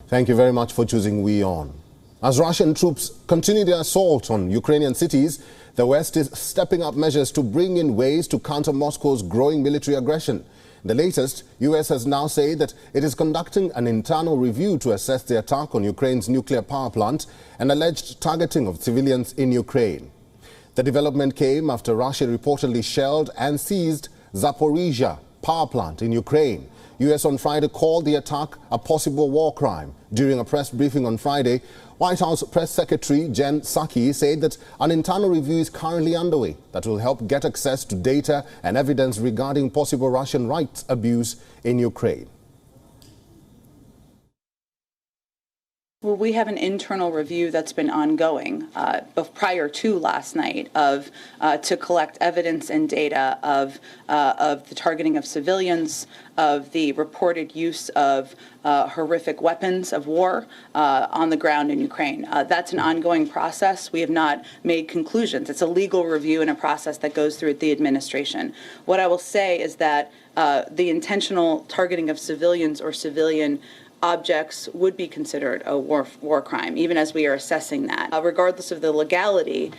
Thank you very much for choosing WION. As Russian troops continue their assault on Ukrainian cities, the West is stepping up measures to bring in ways to counter Moscow's growing military aggression. The latest, US has now said that it is conducting an internal review to assess the attack on Ukraine's nuclear power plant and alleged targeting of civilians in Ukraine. The development came after Russia reportedly shelled and seized Zaporizhia power plant in Ukraine. US on Friday called the attack a possible war crime. During a press briefing on Friday, White House Press Secretary Jen Psaki said that an internal review is currently underway that will help get access to data and evidence regarding possible Russian rights abuse in Ukraine. Well, we have an internal review that's been ongoing prior to last night to collect evidence and data of the targeting of civilians, of the reported use of horrific weapons of war on the ground in Ukraine. That's an ongoing process. We have not made conclusions. It's a legal review and a process that goes through the administration. What I will say is that the intentional targeting of civilians or civilian objects would be considered a war crime, even as we are assessing that. Regardless of the legality,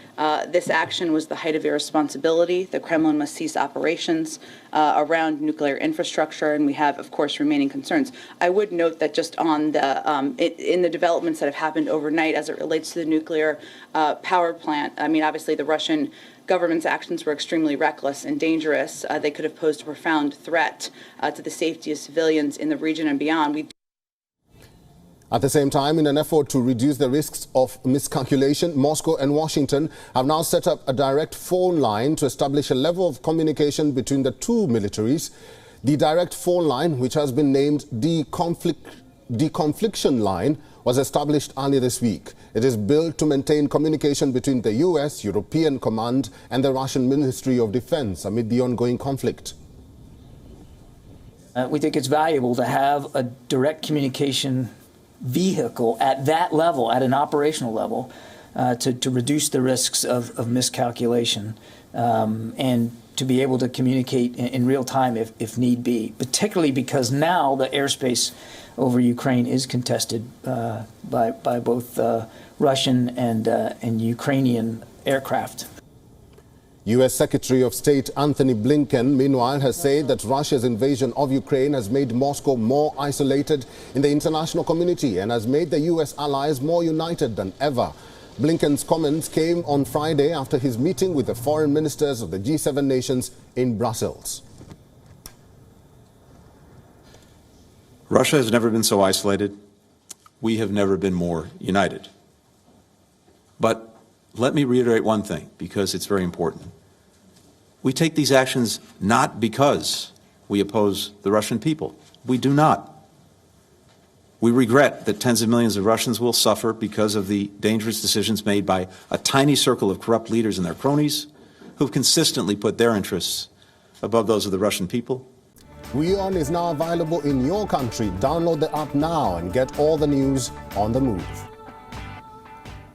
this action was the height of irresponsibility. The Kremlin must cease operations around nuclear infrastructure, and we have, of course, remaining concerns. I would note that just on the in the developments that have happened overnight as it relates to the nuclear power plant, I mean, obviously the Russian government's actions were extremely reckless and dangerous. They could have posed a profound threat to the safety of civilians in the region and beyond. At the same time, in an effort to reduce the risks of miscalculation, Moscow and Washington have now set up a direct phone line to establish a level of communication between the two militaries. The direct phone line, which has been named Deconfliction Line, was established earlier this week. It is built to maintain communication between the US, European Command and the Russian Ministry of Defense amid the ongoing conflict. We think it's valuable to have a direct communication vehicle at that level, at an operational level, to reduce the risks of miscalculation and to be able to communicate in real time if need be, particularly because now the airspace over Ukraine is contested by both Russian and Ukrainian aircraft. U.S. Secretary of State Antony Blinken, meanwhile, has said that Russia's invasion of Ukraine has made Moscow more isolated in the international community and has made the U.S. allies more united than ever. Blinken's comments came on Friday after his meeting with the foreign ministers of the G7 nations in Brussels. Russia has never been so isolated. We have never been more united. But let me reiterate one thing, because it's very important. We take these actions not because we oppose the Russian people. We do not. We regret that tens of millions of Russians will suffer because of the dangerous decisions made by a tiny circle of corrupt leaders and their cronies who've consistently put their interests above those of the Russian people. WION is now available in your country. Download the app now and get all the news on the move.